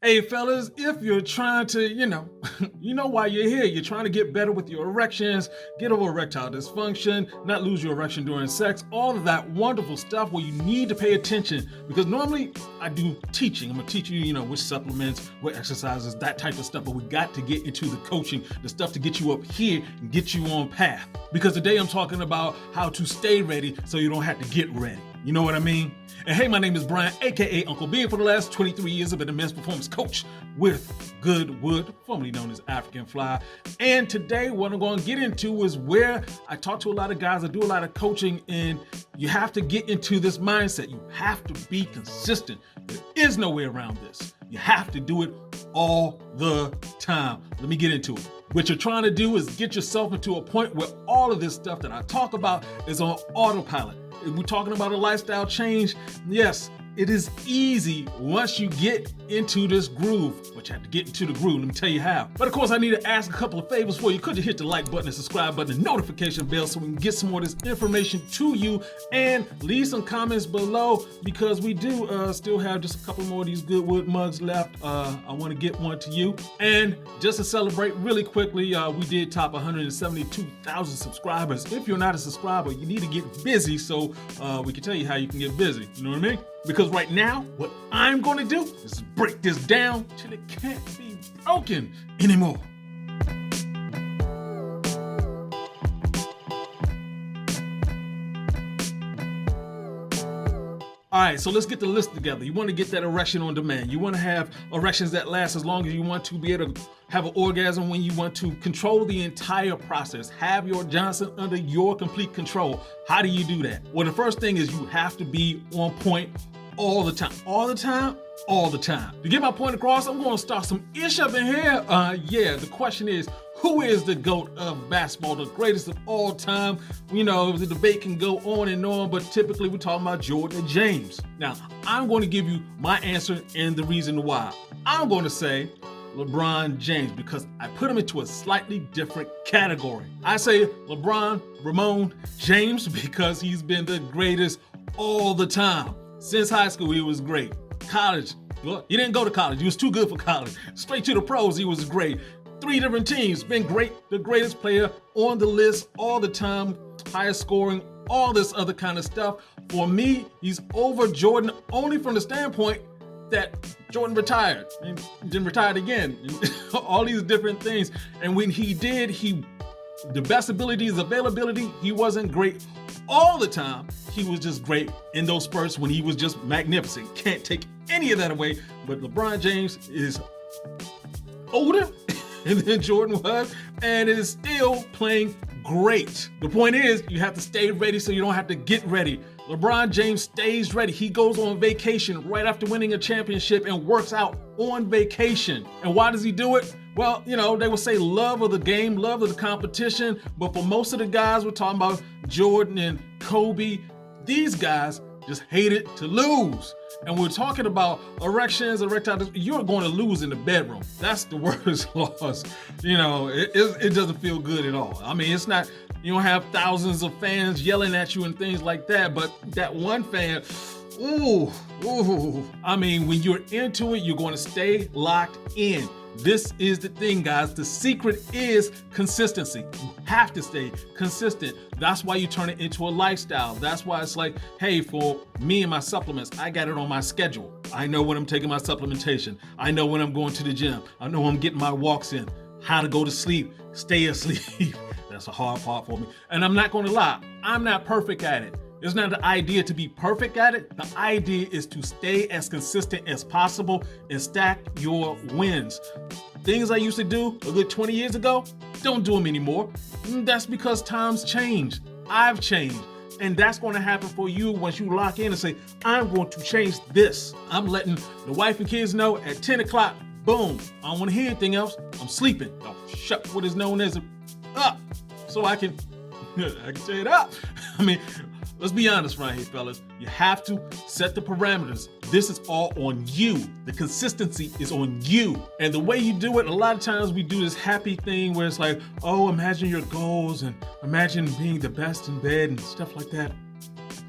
Hey fellas, if you're trying to, you know why you're here. You're trying to get better with your erections, get over erectile dysfunction, not lose your erection during sex, all of that wonderful stuff where you need to pay attention. Because normally I do teaching. I'm gonna teach you, which supplements, what exercises, that type of stuff. But we got to get into the coaching, the stuff to get you up here and get you on path. Because today I'm talking about how to stay ready so you don't have to get ready. You know what I mean? And hey, my name is Brian, aka Uncle B. For the last 23 years, I've been a men's performance coach with GoodWood, formerly known as African Fly. And today, what I'm going to get into is where I talk to a lot of guys, I do a lot of coaching, and you have to get into this mindset. You have to be consistent. There is no way around this. You have to do it all the time. Let me get into it. What you're trying to do is get yourself into a point where all of this stuff that I talk about is on autopilot. If we're talking about a lifestyle change, yes, it is easy once you get into this groove, but you have to get into the groove. Let me tell you how. But of course, I need to ask a couple of favors for you. Could you hit the like button and subscribe button and notification bell so we can get some more of this information to you, and leave some comments below because we do still have just a couple more of these GoodWood mugs left. I want to get one to you. And just to celebrate really quickly, we did top 172,000 subscribers. If you're not a subscriber, you need to get busy so we can tell you how you can get busy. You know what I mean? Because right now, what I'm going to do is break this down till it can't be broken anymore. All right, so let's get the list together. You want to get that erection on demand. You want to have erections that last as long as you want to, be able to have an orgasm when you want to, control the entire process, have your Johnson under your complete control. How do you do that? Well, the first thing is you have to be on point all the time. All the time? All the time. To get my point across, I'm going to start some ish up in here. The question is, who is the GOAT of basketball, the greatest of all time? The debate can go on and on, but typically we're talking about Jordan and James. Now, I'm going to give you my answer and the reason why. I'm going to say LeBron James because I put him into a slightly different category. I say LeBron Ramon James because he's been the greatest all the time. Since high school, he was great. College, well, he didn't go to college. He was too good for college. Straight to the pros, he was great. 3 different teams, been great, the greatest player on the list all the time, highest scoring, all this other kind of stuff. For me, he's over Jordan only from the standpoint that Jordan retired and then retired again. All these different things. And when he did, the best ability is availability. He wasn't great all the time. He was just great in those spurts when he was just magnificent. Can't take any of that away. But LeBron James is older than Jordan was and is still playing great. The point is, you have to stay ready so you don't have to get ready. LeBron James stays ready. He goes on vacation right after winning a championship and works out on vacation. And why does he do it? Well, they will say love of the game, love of the competition. But for most of the guys, we're talking about Jordan and Kobe, these guys just hated to lose. And we're talking about erections, erectile, you're going to lose in the bedroom. That's the worst loss. It doesn't feel good at all. I mean, it's not, you don't have thousands of fans yelling at you and things like that, but that one fan, ooh. I mean, when you're into it, you're going to stay locked in. This is the thing, guys. The secret is consistency. You have to stay consistent. That's why you turn it into a lifestyle. That's why it's like, hey, for me and my supplements, I got it on my schedule. I know when I'm taking my supplementation. I know when I'm going to the gym. I know when I'm getting my walks in, how to go to sleep, stay asleep. That's a hard part for me. And I'm not going to lie, I'm not perfect at it. It's not the idea to be perfect at it. The idea is to stay as consistent as possible and stack your wins. Things I used to do a good 20 years ago, don't do them anymore. That's because times change. I've changed. And that's going to happen for you once you lock in and say, I'm going to change this. I'm letting the wife and kids know at 10 o'clock, boom, I don't want to hear anything else. I'm sleeping. I'll shut what is known as up so I can say it up. I mean, let's be honest right here, fellas. You have to set the parameters. This is all on you. The consistency is on you. And the way you do it, a lot of times we do this happy thing where it's like, oh, imagine your goals and imagine being the best in bed and stuff like that.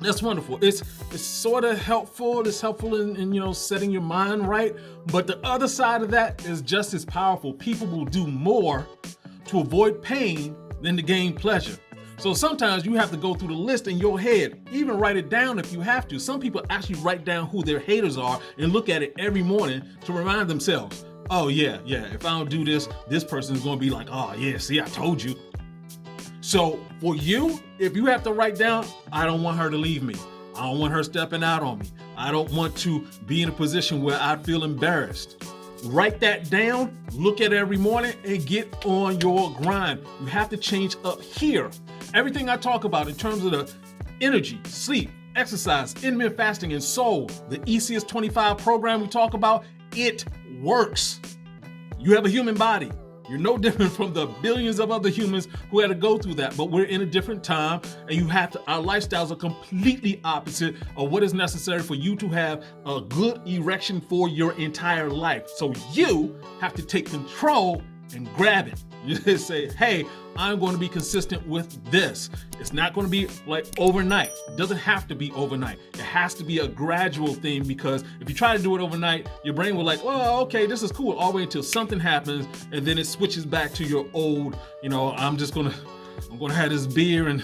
That's wonderful. It's sort of helpful. It's helpful in setting your mind right. But the other side of that is just as powerful. People will do more to avoid pain than to gain pleasure. So sometimes you have to go through the list in your head, even write it down if you have to. Some people actually write down who their haters are and look at it every morning to remind themselves, oh yeah, if I don't do this, this person is going to be like, oh yeah, see, I told you. So for you, if you have to write down, I don't want her to leave me. I don't want her stepping out on me. I don't want to be in a position where I feel embarrassed. Write that down, look at it every morning, and get on your grind. You have to change up here. Everything I talk about in terms of the energy, sleep, exercise, intermittent fasting, and soul, the ECS 25 program we talk about, it works. You have a human body. You're no different from the billions of other humans who had to go through that, but we're in a different time, and our lifestyles are completely opposite of what is necessary for you to have a good erection for your entire life. So you have to take control and grab it. You just say, hey, I'm going to be consistent with this. It's not going to be like overnight. It doesn't have to be overnight. It has to be a gradual thing, because if you try to do it overnight, your brain will like, oh, okay, this is cool, all the way until something happens, and then it switches back to your old, I'm going to have this beer and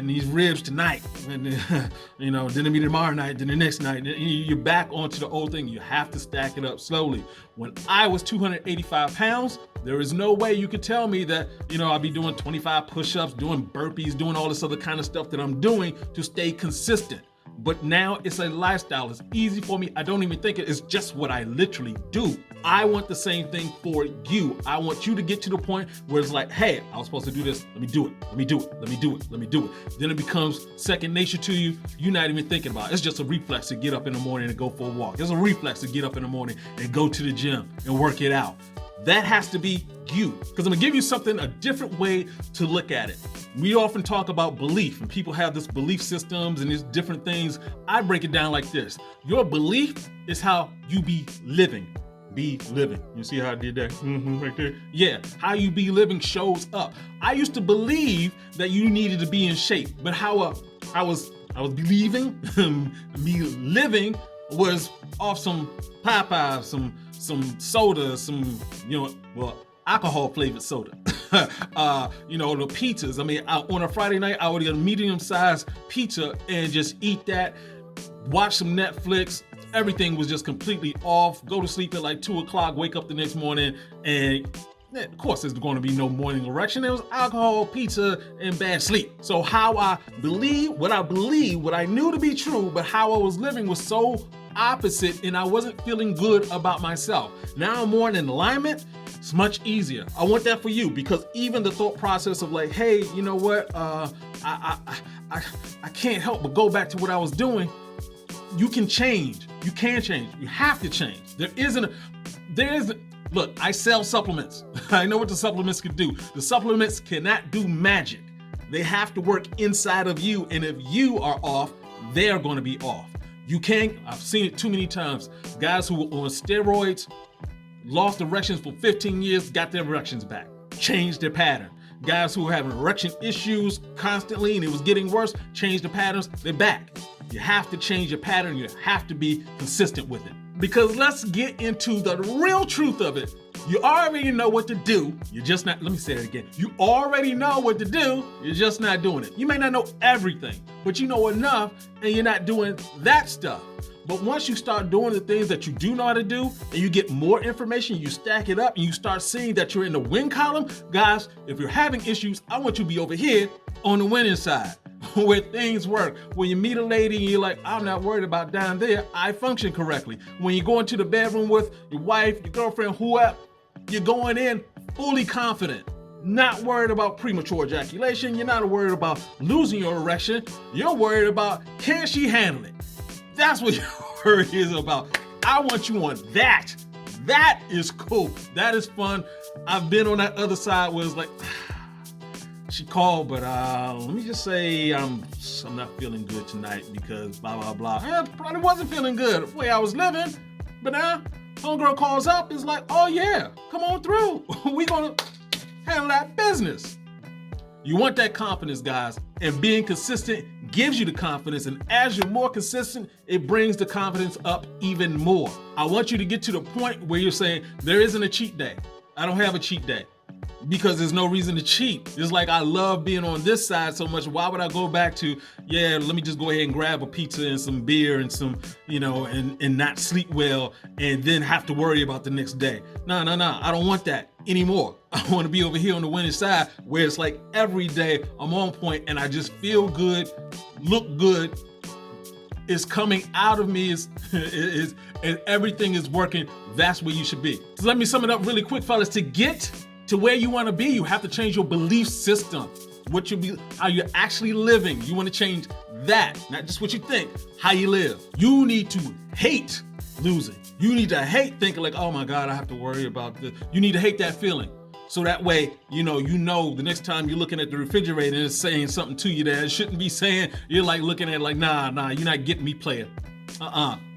these ribs tonight, and then it'll be tomorrow night, then the next night, and you're back onto the old thing. You have to stack it up slowly. When I was 285 pounds, there is no way you could tell me that, I'll be doing 25 push-ups, doing burpees, doing all this other kind of stuff that I'm doing to stay consistent. But now it's a lifestyle. It's easy for me. I don't even think it's just what I literally do. I want the same thing for you. I want you to get to the point where it's like, hey, I was supposed to do this. Let me do it. Let me do it. Let me do it. Let me do it. Then it becomes second nature to you. You're not even thinking about it. It's just a reflex to get up in the morning and go for a walk. It's a reflex to get up in the morning and go to the gym and work it out. That has to be you, because I'm gonna give you a different way to look at it. We often talk about belief, and people have this belief systems and these different things. I break it down like this. Your belief is how you be living. Be living. You see how I did that? Right there? Yeah, how you be living shows up. I used to believe that you needed to be in shape, but how I was believing me living was off some Popeyes, some soda, alcohol flavored soda. The pizzas. On a Friday night, I would get a medium-sized pizza and just eat that, watch some Netflix. Everything was just completely off. Go to sleep at like 2:00, wake up the next morning, and of course there's going to be no morning erection. There was alcohol, pizza, and bad sleep. So what I knew to be true, but how I was living was so opposite, and I wasn't feeling good about myself. Now I'm more in alignment. It's much easier. I want that for you, because even the thought process of like, hey, you know what? I can't help but go back to what I was doing. You can change. You can change. You have to change. Look, I sell supplements. I know what the supplements can do. The supplements cannot do magic. They have to work inside of you, and if you are off, they're going to be off. I've seen it too many times. Guys who were on steroids, lost erections for 15 years, got their erections back, changed their pattern. Guys who were having erection issues constantly and it was getting worse, changed the patterns, they're back. You have to change your pattern. You have to be consistent with it. Because let's get into the real truth of it. You already know what to do. You're just not, let me say that again. You already know what to do. You're just not doing it. You may not know everything, but you know enough, and you're not doing that stuff. But once you start doing the things that you do know how to do, and you get more information, you stack it up, and you start seeing that you're in the win column, guys, if you're having issues, I want you to be over here on the winning side, where things work. When you meet a lady and you're like, I'm not worried about down there, I function correctly. When you go into the bedroom with your wife, your girlfriend, whoever, you're going in fully confident, not worried about premature ejaculation. You're not worried about losing your erection. You're worried about, can she handle it? That's what your worry is about. I want you on that. That is cool. That is fun. I've been on that other side where it's like, she called, but let me just say I'm not feeling good tonight because blah, blah, blah. I probably wasn't feeling good the way I was living, but now homegirl calls up, is like, oh yeah, come on through. We gonna handle that business. You want that confidence, guys, and being consistent gives you the confidence, and as you're more consistent, it brings the confidence up even more. I want you to get to the point where you're saying, there isn't a cheat day. I don't have a cheat day because there's no reason to cheat. It's like, I love being on this side so much. Why would I go back to, yeah, let me just go ahead and grab a pizza and some beer and some, and not sleep well and then have to worry about the next day. No, I don't want that anymore. I want to be over here on the winning side where it's like every day I'm on point and I just feel good, look good. It's coming out of me, and everything is working. That's where you should be. So let me sum it up really quick, fellas. To get to where you want to be, you have to change your belief system. How you're actually living. You want to change that, not just what you think, how you live. You need to hate losing. You need to hate thinking like, oh my God, I have to worry about this. You need to hate that feeling. So that way, you know the next time you're looking at the refrigerator and it's saying something to you that it shouldn't be saying, you're like looking at it like, nah, you're not getting me, player.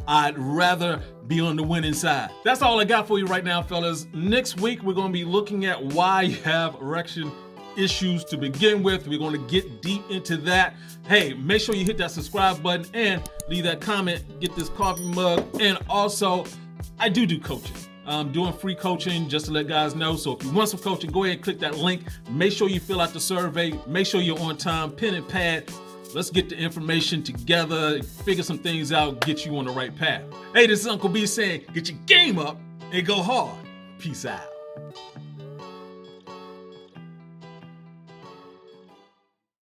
I'd rather be on the winning side. That's all I got for you right now, fellas. Next week, we're going to be looking at why you have erection issues to begin with. We're going to get deep into that. Hey, make sure you hit that subscribe button and leave that comment, get this coffee mug. And also, I do coaching. I'm doing free coaching just to let guys know. So if you want some coaching, go ahead and click that link. Make sure you fill out the survey. Make sure you're on time, pen and pad. Let's get the information together, figure some things out, get you on the right path. Hey, this is Uncle B saying, get your game up and go hard. Peace out.